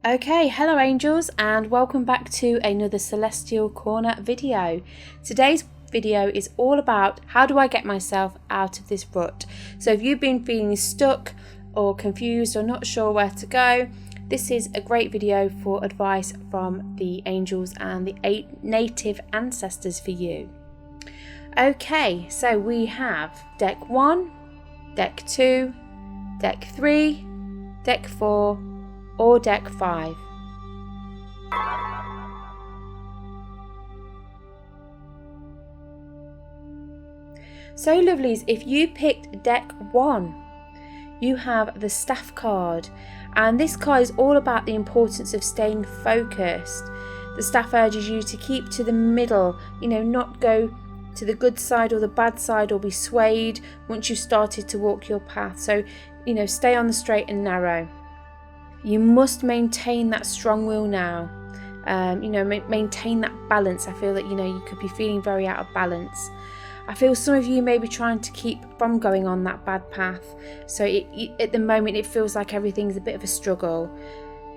Okay, hello angels and welcome back to another Celestial Corner video. Today's video is all about how do I get myself out of this rut. So if you've been feeling stuck or confused or not sure where to go, this is a great video for advice from the angels and the 8 native ancestors for you. Okay, so we have deck 1, deck 2, deck 3, deck 4, or deck 5. So lovelies, if you picked deck 1, you have the Staff card, and this card is all about the importance of staying focused. The Staff urges you to keep to the middle, not go to the good side or the bad side or be swayed once you've started to walk your path. So, stay on the straight and narrow. You must maintain that strong will now, maintain that balance. I feel that, you could be feeling very out of balance. I feel some of you may be trying to keep from going on that bad path. So at the moment, it feels like everything's a bit of a struggle.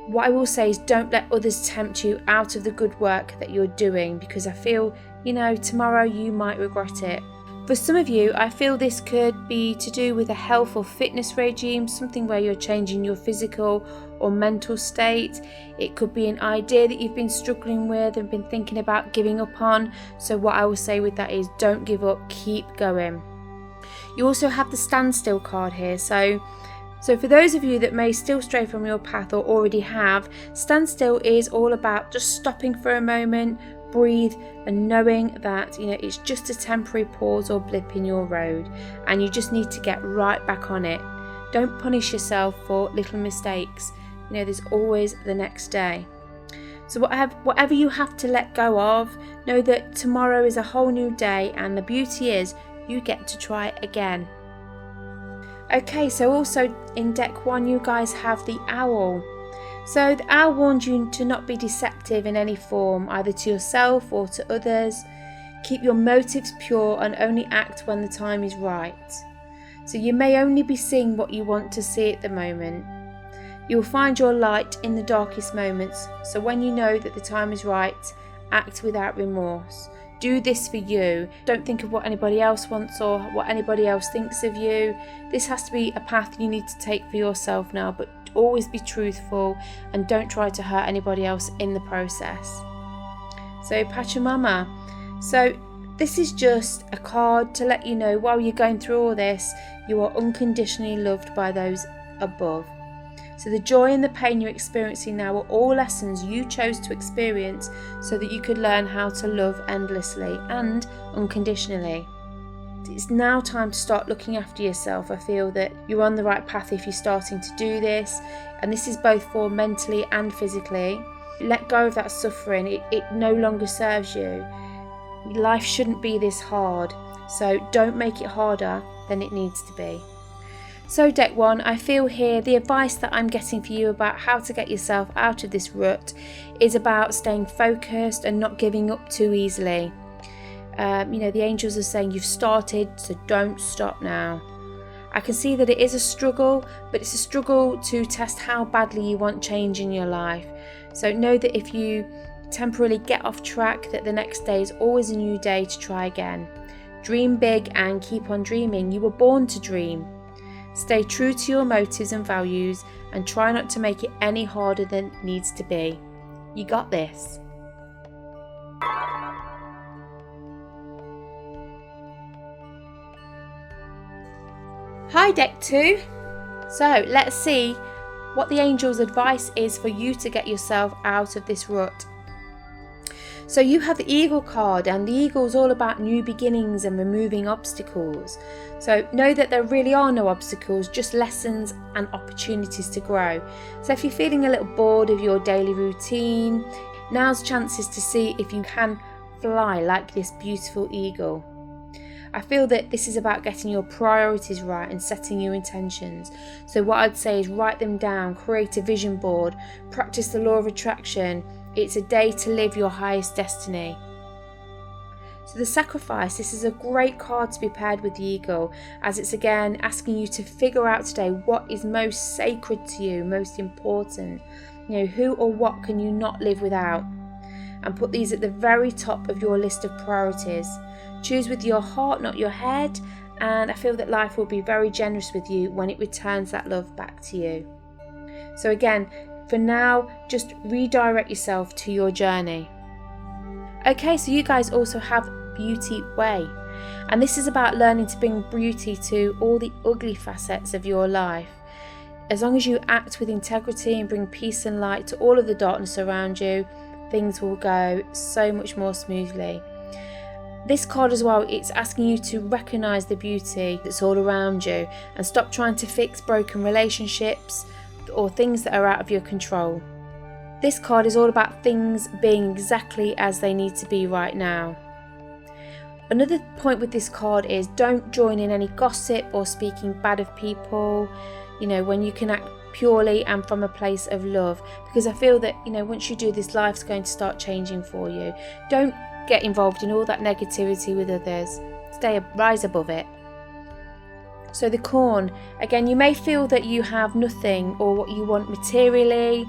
What I will say is don't let others tempt you out of the good work that you're doing, because I feel, tomorrow you might regret it. For some of you, I feel this could be to do with a health or fitness regime, something where you're changing your physical or mental state. It could be an idea that you've been struggling with and been thinking about giving up on. So what I will say with that is don't give up, keep going. You also have the standstill card here. So for those of you that may still stray from your path or already have, standstill is all about just stopping for a moment, breathe, and knowing that it's just a temporary pause or blip in your road, and you just need to get right back on it. Don't punish yourself for little mistakes. There's always the next day. So whatever you have to let go of, know that tomorrow is a whole new day, and the beauty is you get to try again. Okay, so also in deck 1 you guys have the Owl. So the Owl warns you to not be deceptive in any form, either to yourself or to others. Keep your motives pure and only act when the time is right. So you may only be seeing what you want to see at the moment. You'll find your light in the darkest moments. So when you know that the time is right, act without remorse. Do this for you. Don't think of what anybody else wants or what anybody else thinks of you. This has to be a path you need to take for yourself now, but always be truthful and don't try to hurt anybody else in the process. So Pachamama. So this is just a card to let you know while you're going through all this, you are unconditionally loved by those above. So the joy and the pain you're experiencing now are all lessons you chose to experience so that you could learn how to love endlessly and unconditionally. It's now time to start looking after yourself. I feel that you're on the right path if you're starting to do this, and this is both for mentally and physically. Let go of that suffering. It no longer serves you. Life shouldn't be this hard, so don't make it harder than it needs to be. So deck 1, I feel here the advice that I'm getting for you about how to get yourself out of this rut is about staying focused and not giving up too easily. The angels are saying you've started, so don't stop now. I can see that it is a struggle, but it's a struggle to test how badly you want change in your life. So know that if you temporarily get off track, that the next day is always a new day to try again. Dream big and keep on dreaming. You were born to dream. Stay true to your motives and values and try not to make it any harder than it needs to be. You got this. Hi deck 2. So let's see what the angels' advice is for you to get yourself out of this rut. So you have the Eagle card, and the Eagle is all about new beginnings and removing obstacles. So know that there really are no obstacles, just lessons and opportunities to grow. So if you're feeling a little bored of your daily routine, now's chances to see if you can fly like this beautiful eagle. I feel that this is about getting your priorities right and setting your intentions. So what I'd say is write them down, create a vision board, practice the law of attraction. It's a day to live your highest destiny. So the Sacrifice, this is a great card to be paired with the Eagle, as it's again asking you to figure out today what is most sacred to you, most important. Who or what can you not live without? And put these at the very top of your list of priorities. Choose with your heart, not your head, and I feel that life will be very generous with you when it returns that love back to you. So again, for now, just redirect yourself to your journey. Okay, so you guys also have Beauty Way, and this is about learning to bring beauty to all the ugly facets of your life. As long as you act with integrity and bring peace and light to all of the darkness around you, things will go so much more smoothly. This card as well, it's asking you to recognise the beauty that's all around you and stop trying to fix broken relationships or things that are out of your control. This card is all about things being exactly as they need to be right now. Another point with this card is don't join in any gossip or speaking bad of people, when you can act purely and from a place of love, because I feel that, once you do this, life's going to start changing for you. Don't get involved in all that negativity with others. Rise above it. So the corn, again, you may feel that you have nothing or what you want materially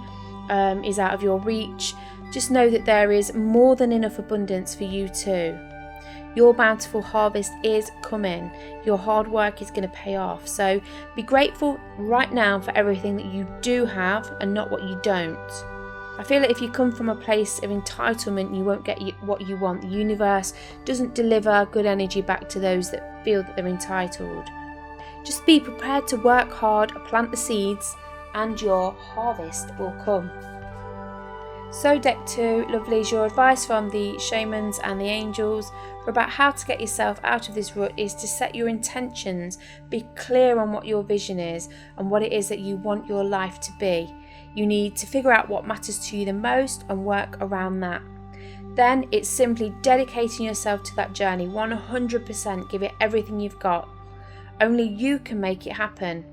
is out of your reach. Just know that there is more than enough abundance for you too. Your bountiful harvest is coming. Your hard work is going to pay off. So be grateful right now for everything that you do have and not what you don't. I feel that if you come from a place of entitlement, you won't get what you want. The universe doesn't deliver good energy back to those that feel that they're entitled. Just be prepared to work hard, plant the seeds, and your harvest will come. So deck 2, lovelies, your advice from the shamans and the angels for about how to get yourself out of this rut is to set your intentions, be clear on what your vision is and what it is that you want your life to be. You need to figure out what matters to you the most and work around that. Then it's simply dedicating yourself to that journey, 100%, give it everything you've got. Only you can make it happen.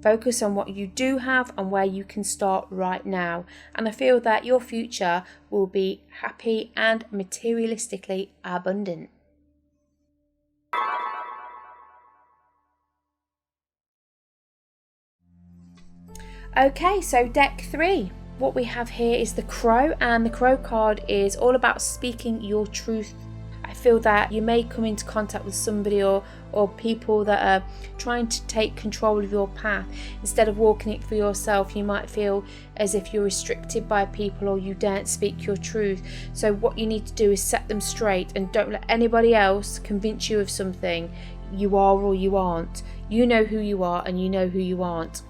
Focus on what you do have and where you can start right now. And I feel that your future will be happy and materialistically abundant. Okay, so deck 3. What we have here is the Crow, and the Crow card is all about speaking your truth. I feel that you may come into contact with somebody or people that are trying to take control of your path. Instead of walking it for yourself, you might feel as if you're restricted by people or you daren't speak your truth. So what you need to do is set them straight and don't let anybody else convince you of something. You are or you aren't. You know who you are and you know who you aren't.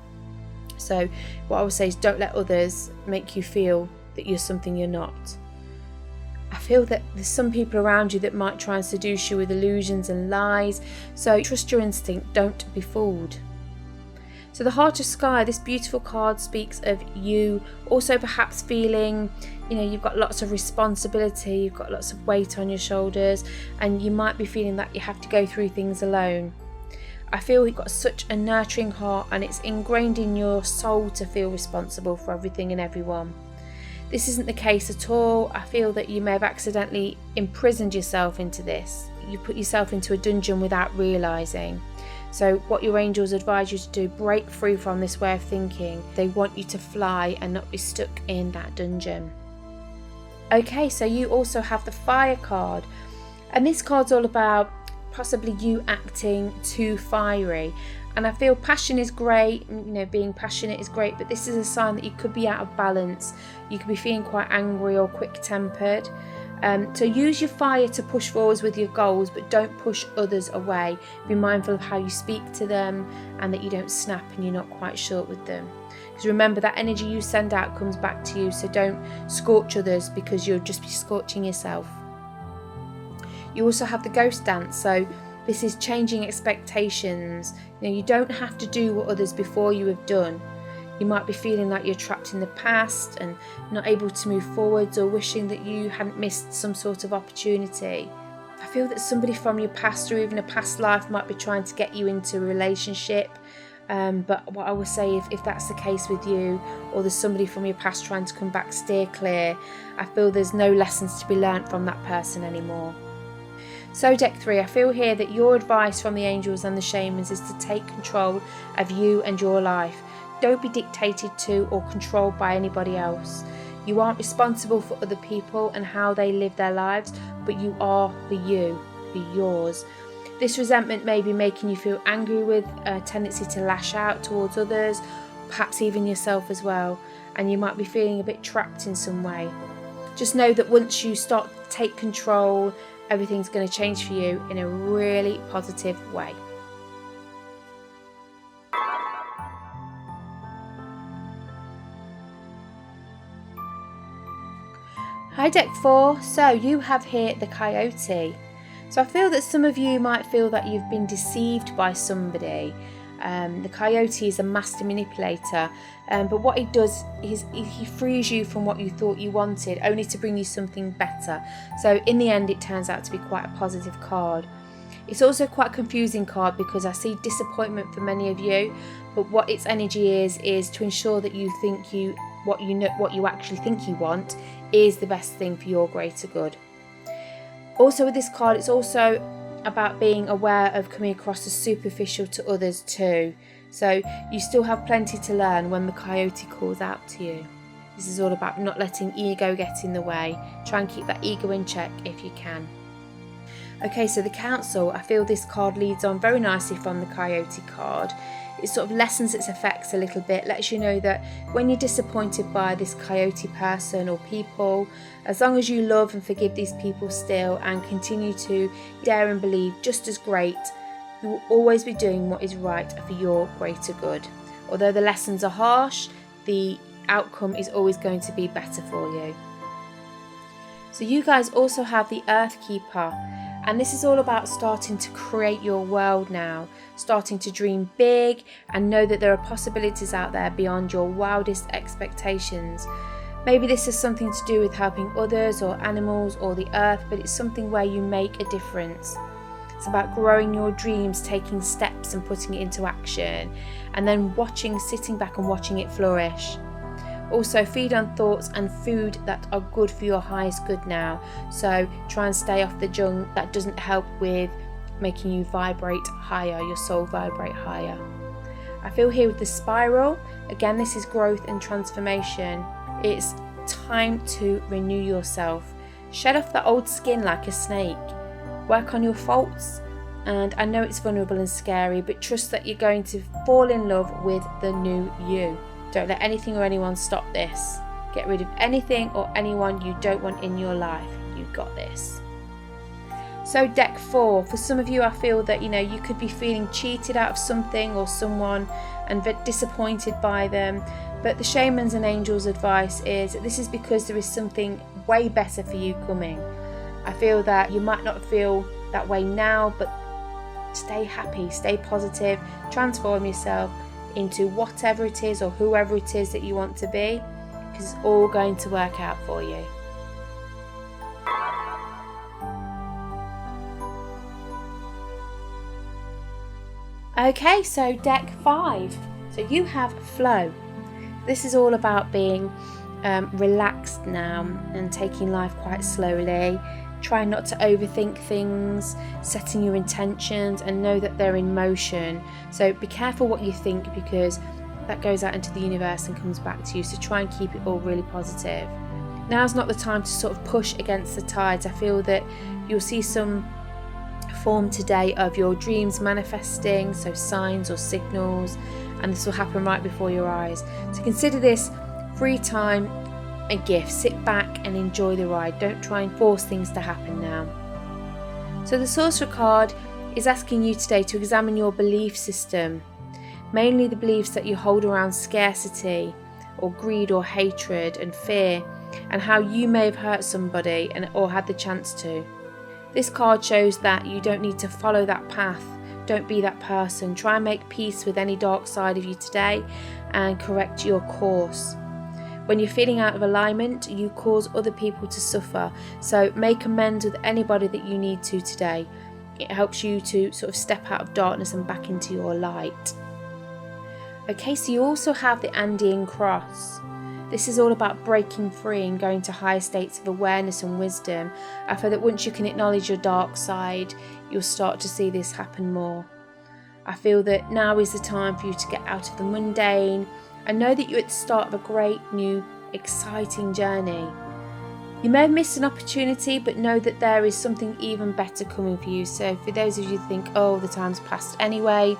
So what I would say is don't let others make you feel that you're something you're not. I feel that there's some people around you that might try and seduce you with illusions and lies, so trust your instinct, don't be fooled. So the Heart of Sky, this beautiful card speaks of you also perhaps feeling, you've got lots of responsibility, you've got lots of weight on your shoulders, and you might be feeling that you have to go through things alone. I feel you've got such a nurturing heart and it's ingrained in your soul to feel responsible for everything and everyone. This isn't the case at all. I feel that you may have accidentally imprisoned yourself into this. You put yourself into a dungeon without realising. So what your angels advise you to do, break free from this way of thinking. They want you to fly and not be stuck in that dungeon. Okay, so you also have the Fire card. And this card's all about possibly you acting too fiery. And I feel passion is great, being passionate is great, but this is a sign that you could be out of balance. You could be feeling quite angry or quick-tempered. So use your fire to push forwards with your goals, but don't push others away. Be mindful of how you speak to them and that you don't snap and you're not quite short with them. Because remember, that energy you send out comes back to you, so don't scorch others because you'll just be scorching yourself. You also have the Ghost dance, so this is changing expectations. You don't have to do what others before you have done. You might be feeling like you're trapped in the past and not able to move forwards, or wishing that you hadn't missed some sort of opportunity. I feel that somebody from your past or even a past life might be trying to get you into a relationship. But what I would say, if that's the case with you, or there's somebody from your past trying to come back, steer clear. I feel there's no lessons to be learnt from that person anymore. So deck 3, I feel here that your advice from the angels and the shamans is to take control of you and your life. don't be dictated to or controlled by anybody else. You aren't responsible for other people and how they live their lives, but you are for you, for yours. This resentment may be making you feel angry with a tendency to lash out towards others, perhaps even yourself as well, and you might be feeling a bit trapped in some way. Just know that once you start to take control, everything's going to change for you in a really positive way. Hi Deck 4, so you have here the Coyote. So I feel that some of you might feel that you've been deceived by somebody. The Coyote is a master manipulator, but what he does is he frees you from what you thought you wanted, only to bring you something better. So in the end, it turns out to be quite a positive card. It's also quite a confusing card because I see disappointment for many of you, but what its energy is to ensure that you think what you actually think you want is the best thing for your greater good. Also with this card, it's also about being aware of coming across as superficial to others too. So you still have plenty to learn when the Coyote calls out to you. This is all about not letting ego get in the way. Try and keep that ego in check if you can. Okay, so the Council, I feel this card leads on very nicely from the Coyote card. It sort of lessens its effects a little bit, lets you know that when you're disappointed by this Coyote person or people, as long as you love and forgive these people still and continue to dare and believe just as great, you will always be doing what is right for your greater good. Although the lessons are harsh, the outcome is always going to be better for you. So you guys also have the Earth Keeper. And this is all about starting to create your world now, starting to dream big and know that there are possibilities out there beyond your wildest expectations. Maybe this is something to do with helping others or animals or the earth, but it's something where you make a difference. It's about growing your dreams, taking steps and putting it into action, and then sitting back and watching it flourish. Also, feed on thoughts and food that are good for your highest good now. So try and stay off the junk that doesn't help with making you vibrate higher, your soul vibrate higher. I feel here with the Spiral, again, this is growth and transformation. It's time to renew yourself. Shed off the old skin like a snake. Work on your faults. And I know it's vulnerable and scary, but trust that you're going to fall in love with the new you. Don't let anything or anyone stop this. Get rid of anything or anyone you don't want in your life. You've got this. So Deck 4, for some of you I feel that you could be feeling cheated out of something or someone and disappointed by them. But the Shaman's and Angels' advice is that this is because there is something way better for you coming. I feel that you might not feel that way now, but stay happy, stay positive, transform yourself into whatever it is or whoever it is that you want to be, because it's all going to work out for you. Okay, so Deck 5. So you have Flow. This is all about being relaxed now and taking life quite slowly. Try not to overthink things, setting your intentions and know that they're in motion. So be careful what you think, because that goes out into the universe and comes back to you. So try and keep it all really positive. Now's not the time to sort of push against the tides. I feel that you'll see some form today of your dreams manifesting, so signs or signals, and this will happen right before your eyes. So consider this free time a gift. Sit back and enjoy the ride. Don't try and force things to happen now. So the Sorcerer card is asking you today to examine your belief system, mainly the beliefs that you hold around scarcity or greed or hatred and fear, and how you may have hurt somebody or had the chance to. This card shows that you don't need to follow that path. Don't be that person. Try and make peace with any dark side of you today and correct your course. When you're feeling out of alignment, you cause other people to suffer. So make amends with anybody that you need to today. It helps you to sort of step out of darkness and back into your light. Okay, so you also have the Andean Cross. This is all about breaking free and going to higher states of awareness and wisdom. I feel that once you can acknowledge your dark side, you'll start to see this happen more. I feel that now is the time for you to get out of the mundane and know that you're at the start of a great, new, exciting journey. You may have missed an opportunity, but know that there is something even better coming for you. So for those of you who think, oh, the time's passed anyway,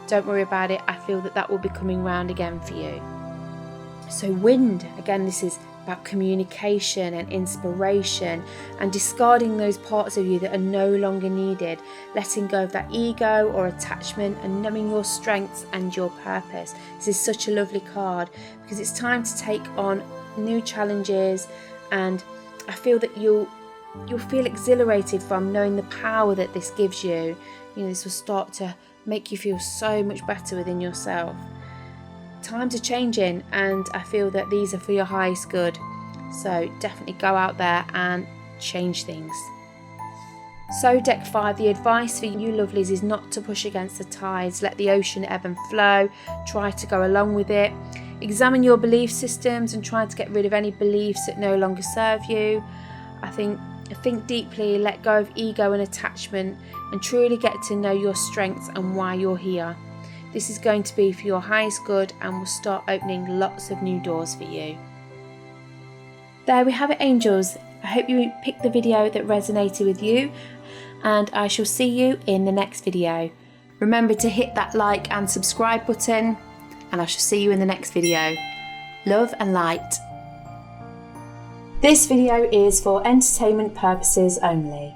don't worry about it. I feel that will be coming round again for you. So wind, again, this is about communication and inspiration and discarding those parts of you that are no longer needed, letting go of that ego or attachment and knowing your strengths and your purpose. This is such a lovely card because it's time to take on new challenges, and I feel that you'll feel exhilarated from knowing the power that this gives you. You know, this will start to make you feel so much better within yourself. Times are changing, and I feel that these are for your highest good. So definitely go out there and change things. So deck 5, the advice for you lovelies is not to push against the tides. Let the ocean ebb and flow. Try to go along with it. Examine your belief systems and try to get rid of any beliefs that no longer serve you. I think deeply, let go of ego and attachment, and truly get to know your strengths and why you're here. This is going to be for your highest good and will start opening lots of new doors for you. There we have it, angels. I hope you picked the video that resonated with you, and I shall see you in the next video. Remember to hit that like and subscribe button, and I shall see you in the next video. Love and light. This video is for entertainment purposes only.